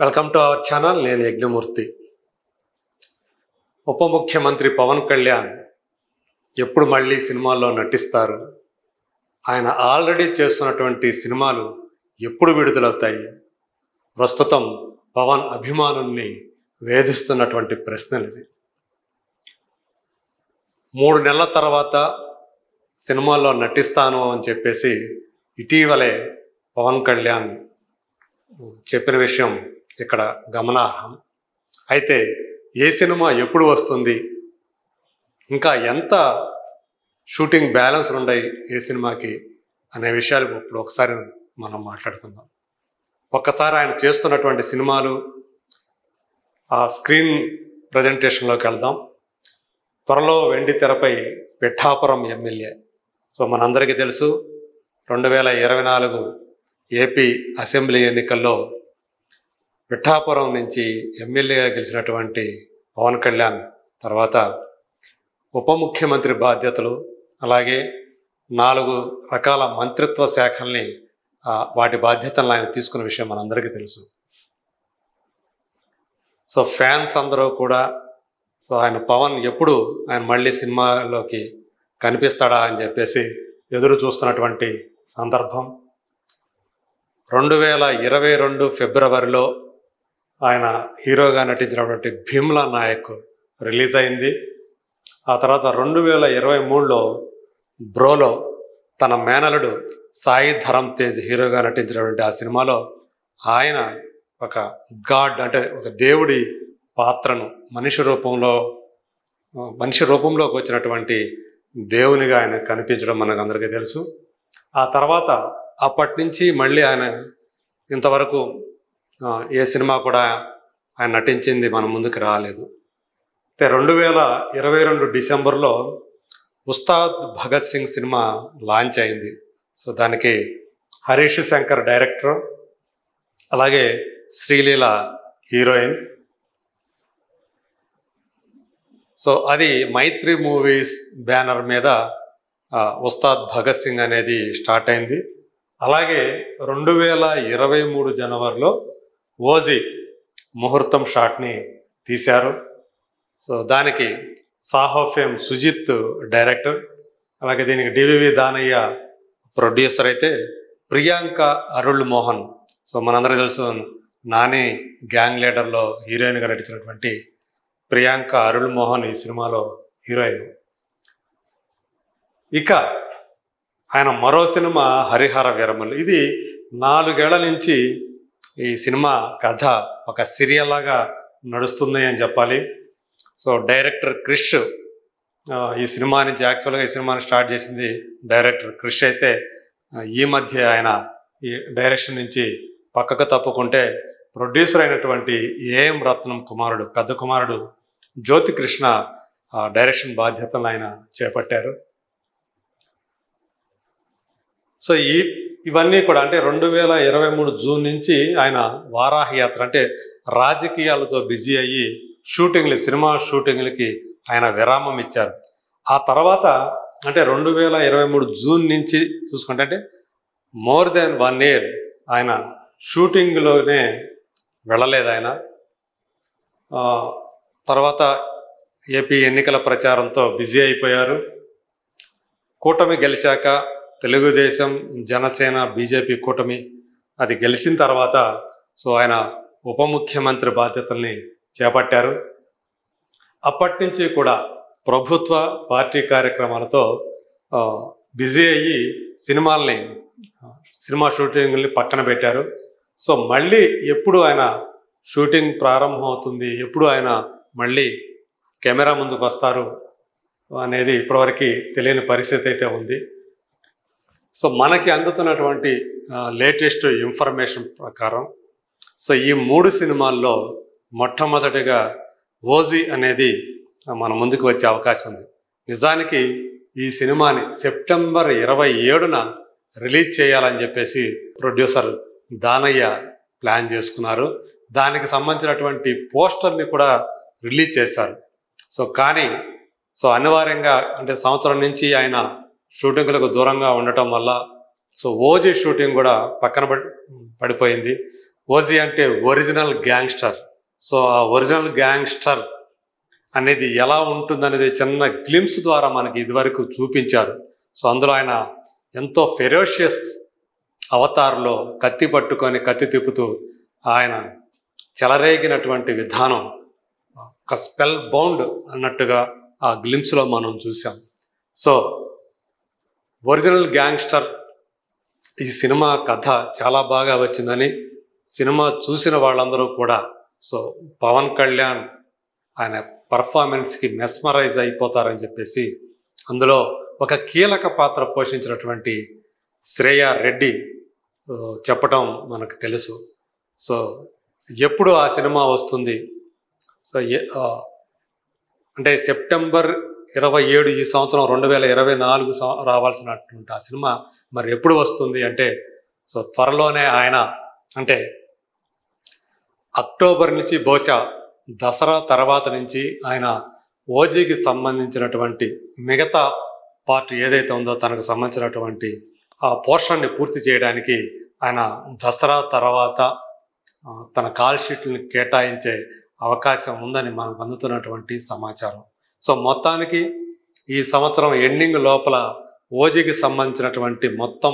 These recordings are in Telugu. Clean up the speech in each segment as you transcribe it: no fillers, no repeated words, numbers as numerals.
Welcome to our channel. నేను యజ్ఞమూర్తి. ఉప ముఖ్యమంత్రి పవన్ కళ్యాణ్ ఎప్పుడు మళ్ళీ సినిమాల్లో నటిస్తారు? ఆయన ఆల్రెడీ చేస్తున్నటువంటి సినిమాలు ఎప్పుడు విడుదలవుతాయి? ప్రస్తుతం పవన్ అభిమానుల్ని వేధిస్తున్నటువంటి ప్రశ్నలు ఇవి. 3 నెలల తర్వాత సినిమాల్లో నటిస్తాను అని చెప్పేసి ఇటీవలే పవన్ కళ్యాణ్ చెప్పిన విషయం ఇక్కడ గమనార్హం. అయితే ఏ సినిమా ఎప్పుడు వస్తుంది, ఇంకా ఎంత షూటింగ్ బ్యాలెన్స్ ఉన్నాయి ఏ సినిమాకి అనే విషయాలు ఇప్పుడు ఒకసారి మనం మాట్లాడుకుందాం. ఒక్కసారి ఆయన చేస్తున్నటువంటి సినిమాలు ఆ స్క్రీన్ ప్రజెంటేషన్లోకి వెళ్దాం. త్వరలో వెండి తెరపై పిఠాపురం ఎమ్మెల్యే. సో మనందరికీ తెలుసు, 2024 ఏపీ అసెంబ్లీ ఎన్నికల్లో పిఠాపురం నుంచి ఎమ్మెల్యేగా గెలిచినటువంటి పవన్ కళ్యాణ్ తర్వాత ఉప ముఖ్యమంత్రి బాధ్యతలు, అలాగే 4 రకాల మంత్రిత్వ శాఖల్ని వాటి బాధ్యతలను ఆయన తీసుకున్న విషయం మనందరికీ తెలుసు. సో ఫ్యాన్స్ అందరూ కూడా ఆయన పవన్ ఎప్పుడు ఆయన మళ్ళీ సినిమాలోకి కనిపిస్తాడా అని చెప్పేసి ఎదురు చూస్తున్నటువంటి సందర్భం. 2022 ఫిబ్రవరిలో ఆయన హీరోగా నటించినటువంటి భీమ్లా నాయక్ రిలీజ్ అయింది. ఆ తర్వాత 2023లో బ్రోలో తన మేనలుడు సాయి ధరమ్ తేజ్ హీరోగా నటించినటువంటి ఆ సినిమాలో ఆయన ఒక గాడ్, అంటే ఒక దేవుడి పాత్రను మనిషి రూపంలోకి వచ్చినటువంటి దేవునిగా ఆయన కనిపించడం మనకు అందరికీ తెలుసు. ఆ తర్వాత అప్పటి నుంచి మళ్ళీ ఆయన ఇంతవరకు ఏ సినిమా కూడా ఆయన నటించింది మన ముందుకు రాలేదు. అయితే 2022 డిసెంబర్లో ఉస్తాద్ భగత్ సింగ్ సినిమా లాంచ్ అయింది. సో దానికి హరీష్ శంకర్ డైరెక్టర్, అలాగే శ్రీలీల హీరోయిన్. సో అది మైత్రి మూవీస్ బ్యానర్ మీద ఉస్తాద్ భగత్ సింగ్ అనేది స్టార్ట్ అయింది. అలాగే 2023 జనవరిలో ఓజీ ముహూర్తం షాట్ని తీశారు. సో దానికి సాహో ఫేమ్ సుజిత్ డైరెక్టర్, అలాగే దీనికి డివివి దానయ్య ప్రొడ్యూసర్. అయితే ప్రియాంక అరుళ్ మోహన్, సో మనందరికీ తెలుసు నాని గ్యాంగ్ లీడర్లో హీరోయిన్గా నటించినటువంటి ప్రియాంక అరుళ్ మోహన్ ఈ సినిమాలో హీరోయిన్. ఇక ఆయన మరో సినిమా హరిహర వీరమల్లు. ఇది 4 ఏళ్ల నుంచి ఈ సినిమా కథ ఒక సీరియల్ లాగా నడుస్తుంది అని చెప్పాలి. సో డైరెక్టర్ క్రిష్ ఈ సినిమా నుంచి, యాక్చువల్గా ఈ సినిమాని స్టార్ట్ చేసింది డైరెక్టర్ క్రిష్. అయితే ఈ మధ్య ఆయన ఈ డైరెక్షన్ నుంచి పక్కకు తప్పుకుంటే ప్రొడ్యూసర్ అయినటువంటి ఏఎం రత్నం కుమారుడు, పెద్ద కుమారుడు జ్యోతి కృష్ణ డైరెక్షన్ బాధ్యతలను ఆయన చేపట్టారు. సో ఇవన్నీ కూడా అంటే 2023 జూన్ నుంచి ఆయన వారాహి యాత్ర, అంటే రాజకీయాలతో బిజీ అయ్యి సినిమా షూటింగ్లకి ఆయన విరామం ఇచ్చారు. ఆ తర్వాత అంటే 2023 జూన్ నుంచి చూసుకుంటే అంటే మోర్ దెన్ 1 ఇయర్ ఆయన షూటింగ్లోనే వెళ్ళలేదు. ఆయన తర్వాత ఏపీ ఎన్నికల ప్రచారంతో బిజీ అయిపోయారు. కూటమి గెలిచాక తెలుగుదేశం, జనసేన, బీజేపీ కూటమి అది గెలిచిన తర్వాత సో ఆయన ఉప ముఖ్యమంత్రి బాధ్యతల్ని చేపట్టారు. అప్పటి నుంచి కూడా ప్రభుత్వ పార్టీ కార్యక్రమాలతో బిజీ అయ్యి సినిమా షూటింగ్ని పక్కన పెట్టారు. సో మళ్ళీ ఎప్పుడు ఆయన షూటింగ్ ప్రారంభం అవుతుంది, ఎప్పుడు ఆయన మళ్ళీ కెమెరా ముందుకు వస్తారు అనేది ఇప్పటివరకు తెలియని పరిస్థితి అయితే ఉంది. సో మనకి అందుతున్నటువంటి లేటెస్ట్ ఇన్ఫర్మేషన్ ప్రకారం సో ఈ 3 సినిమాల్లో మొట్టమొదటిగా ఓజీ అనేది మన ముందుకు వచ్చే అవకాశం ఉంది. నిజానికి ఈ సినిమాని సెప్టెంబర్ 27న రిలీజ్ చేయాలని చెప్పేసి ప్రొడ్యూసర్ దానయ్య ప్లాన్ చేసుకున్నారు. దానికి సంబంధించినటువంటి పోస్టర్ని కూడా రిలీజ్ చేశారు. సో కానీ అనివార్యంగా అంటే సంవత్సరం నుంచి ఆయన షూటింగ్లకు దూరంగా ఉండటం వల్ల సో ఓజీ షూటింగ్ కూడా పక్కన పడిపోయింది. ఓజీ అంటే ఒరిజినల్ గ్యాంగ్స్టర్. సో ఆ ఒరిజినల్ గ్యాంగ్స్టర్ అనేది ఎలా ఉంటుందనేది చిన్న గ్లిమ్స్ ద్వారా మనకి ఇదివరకు చూపించారు. సో అందులో ఆయన ఎంతో ఫెరోషియస్ అవతార్లో కత్తి పట్టుకొని కత్తి తిప్పుతూ ఆయన చెలరేగినటువంటి విధానం ఒక స్పెల్ బౌండ్ అన్నట్టుగా ఆ గ్లిమ్స్లో మనం చూసాం. సో ఒరిజినల్ గ్యాంగ్స్టర్ ఈ సినిమా కథ చాలా బాగా వచ్చిందని సినిమా చూసిన వాళ్ళందరూ కూడా సో పవన్ కళ్యాణ్ ఆయన పర్ఫార్మెన్స్కి మెస్మరైజ్ అయిపోతారని చెప్పేసి అందులో ఒక కీలక పాత్ర పోషించినటువంటి శ్రేయా రెడ్డి చెప్పటం మనకు తెలుసు. సో ఎప్పుడు ఆ సినిమా వస్తుంది? సో అంటే సెప్టెంబర్ 27 ఈ సంవత్సరం 2024 రావాల్సినటువంటి ఆ సినిమా మరి ఎప్పుడు వస్తుంది అంటే సో త్వరలోనే ఆయన అంటే అక్టోబర్ నుంచి బహుశా దసరా తర్వాత నుంచి ఆయన ఓజీకి సంబంధించినటువంటి మిగతా పార్ట్ ఏదైతే ఉందో తనకు సంబంధించినటువంటి ఆ పోర్షన్ని పూర్తి చేయడానికి ఆయన దసరా తర్వాత తన కాల్ షీట్ని కేటాయించే అవకాశం ఉందని మనకు అందుతున్నటువంటి సమాచారం. సో మొత్తానికి ఈ సంవత్సరం ఎండింగ్ లోపల ఓజీకి సంబంధించినటువంటి మొత్తం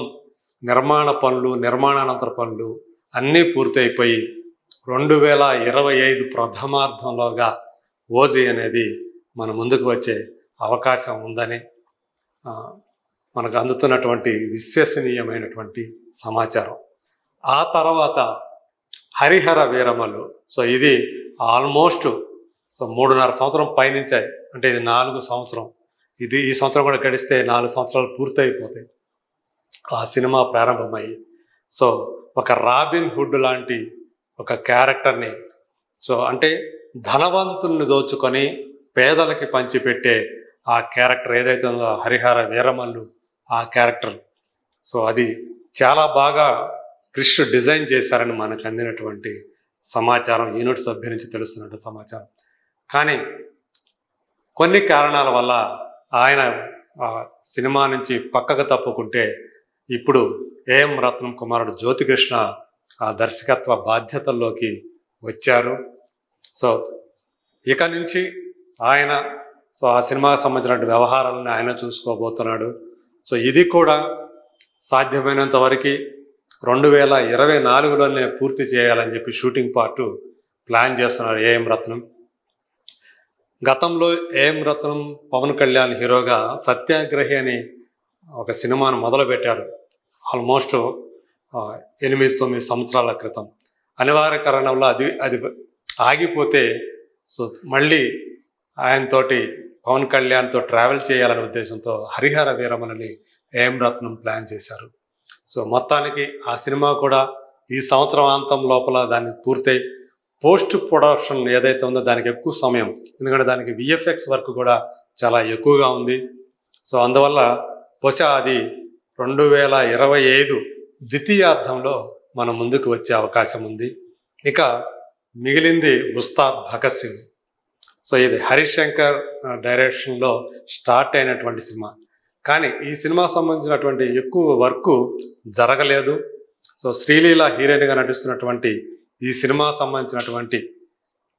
నిర్మాణ పనులు, నిర్మాణానంతర పనులు అన్నీ పూర్తయిపోయి 2025 ప్రథమార్థంలోగా ఓజీ అనేది మన ముందుకు వచ్చే అవకాశం ఉందని మనకు అందుతున్నటువంటి విశ్వసనీయమైనటువంటి సమాచారం. ఆ తర్వాత హరిహర వీరమల్లు. సో ఇది ఆల్మోస్ట్ సో 3.5 సంవత్సరం పైనుంచాయి. అంటే ఇది 4 సంవత్సరం. ఇది ఈ సంవత్సరం కూడా గడిస్తే 4 సంవత్సరాలు పూర్తయిపోతాయి ఆ సినిమా ప్రారంభమయ్యి. సో ఒక రాబిన్ హుడ్ లాంటి ఒక క్యారెక్టర్ని సో అంటే ధనవంతుల్ని దోచుకొని పేదలకి పంచిపెట్టే ఆ క్యారెక్టర్ ఏదైతే ఉందో హరిహర వీరమల్లు ఆ క్యారెక్టర్ సో అది చాలా బాగా క్రిష్ డిజైన్ చేశారని మనకు అందినటువంటి సమాచారం, యూనిట్ సభ్యు నుంచి తెలుస్తున్నట్టు సమాచారం. కానీ కొన్ని కారణాల వల్ల ఆయన ఆ సినిమా నుంచి పక్కకు తప్పుకుంటే ఇప్పుడు ఏఎం రత్నం కుమారుడు జ్యోతికృష్ణ ఆ దర్శకత్వ బాధ్యతల్లోకి వచ్చారు. సో ఇక నుంచి ఆయన సో ఆ సినిమాకి సంబంధించిన వ్యవహారాలను ఆయన చూసుకోబోతున్నాడు. సో ఇది కూడా సాధ్యమైనంత వరకు 2024లోనే పూర్తి చేయాలని చెప్పి షూటింగ్ పార్ట్ ప్లాన్ చేస్తున్నారు ఏఎం రత్నం. గతంలో ఏఎం రత్నం పవన్ కళ్యాణ్ హీరోగా సత్యాగ్రహి అని ఒక సినిమాను మొదలుపెట్టారు ఆల్మోస్ట్ 8-9 సంవత్సరాల క్రితం. అనివార్య కారణంలో అది ఆగిపోతే సో మళ్ళీ ఆయనతోటి పవన్ కళ్యాణ్తో ట్రావెల్ చేయాలనే ఉద్దేశంతో హరిహర వీరమల్లుని ఏఎం రత్నం ప్లాన్ చేశారు. సో మొత్తానికి ఆ సినిమా కూడా ఈ సంవత్సరాంతం లోపల దాన్ని పూర్తయి పోస్ట్ ప్రొడక్షన్ ఏదైతే ఉందో దానికి ఎక్కువ సమయం, ఎందుకంటే దానికి విఎఫ్ఎక్స్ వర్క్ కూడా చాలా ఎక్కువగా ఉంది. సో అందువల్ల బహుశా అది 2025 ద్వితీయార్థంలో మన ముందుకు వచ్చే అవకాశం ఉంది. ఇక మిగిలింది ఉస్తాద్ భగత్ సింగ్. సో ఇది హరీష్ శంకర్ డైరెక్షన్లో స్టార్ట్ అయినటువంటి సినిమా, కానీ ఈ సినిమా సంబంధించినటువంటి ఎక్కువ వర్క్ జరగలేదు. సో శ్రీలీల హీరోయిన్గా నటిస్తున్నటువంటి ఈ సినిమా సంబంధించినటువంటి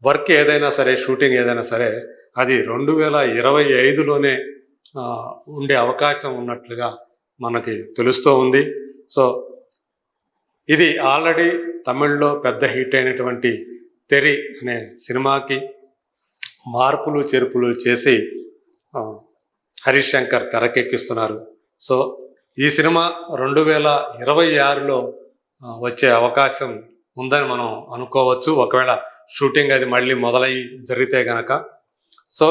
వర్క్ ఏదైనా సరే, షూటింగ్ ఏదైనా సరే అది 2025లోనే ఉండే అవకాశం ఉన్నట్లుగా మనకి తెలుస్తూ ఉంది. సో ఇది ఆల్రెడీ తమిళ్లో పెద్ద హిట్ అయినటువంటి తెరి అనే సినిమాకి మార్పులు చేర్పులు చేసి హరీష్ శంకర్ తెరకెక్కిస్తున్నారు. సో ఈ సినిమా 2026లో వచ్చే అవకాశం ఉందని మనం అనుకోవచ్చు, ఒకవేళ షూటింగ్ అది మళ్ళీ మొదలై జరిగితే గనక. సో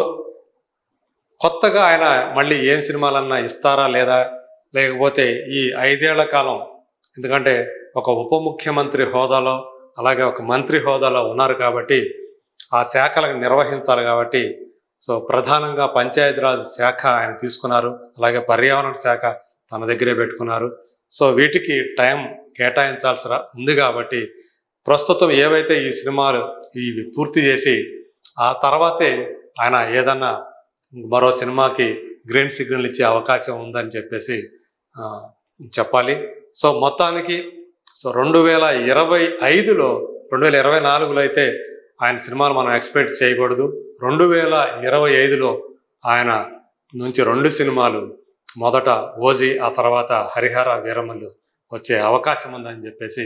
కొత్తగా ఆయన మళ్ళీ ఏం సినిమాలన్నా ఇస్తారా లేదా, లేకపోతే ఈ 5 ఏళ్ల కాలం, ఎందుకంటే ఒక ఉప ముఖ్యమంత్రి హోదాలో అలాగే ఒక మంత్రి హోదాలో ఉన్నారు కాబట్టి ఆ శాఖలను నిర్వహించాలి కాబట్టి సో ప్రధానంగా పంచాయతీరాజ్ శాఖ ఆయన తీసుకున్నారు, అలాగే పర్యావరణ శాఖ తన దగ్గరే పెట్టుకున్నారు. సో వీటికి టైం కేటాయించాల్సి ఉంది కాబట్టి ప్రస్తుతం ఏవైతే ఈ సినిమాలు ఇవి పూర్తి చేసి ఆ తర్వాతే ఆయన ఏదన్నా మరో సినిమాకి గ్రీన్ సిగ్నల్ ఇచ్చే అవకాశం ఉందని చెప్పేసి చెప్పాలి. సో మొత్తానికి సో 2025లో 2024లో అయితే ఆయన సినిమాలు మనం ఎక్స్పెక్ట్ చేయకూడదు. 2025లో ఆయన నుంచి 2 సినిమాలు, మొదట ఓజీ, ఆ తర్వాత హరిహర వీరమల్లు వచ్చే అవకాశం ఉందని చెప్పేసి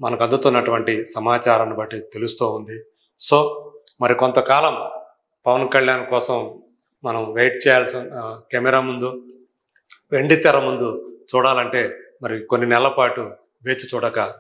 మనకు అందుతున్నటువంటి సమాచారాన్ని బట్టి తెలుస్తూ ఉంది. సో మరి కొంతకాలం పవన్ కళ్యాణ్ కోసం మనం వెయిట్ చేయాల్సిన, కెమెరా ముందు, వెండి తెర ముందు చూడాలంటే మరి కొన్ని నెలల పాటు వేచి చూడక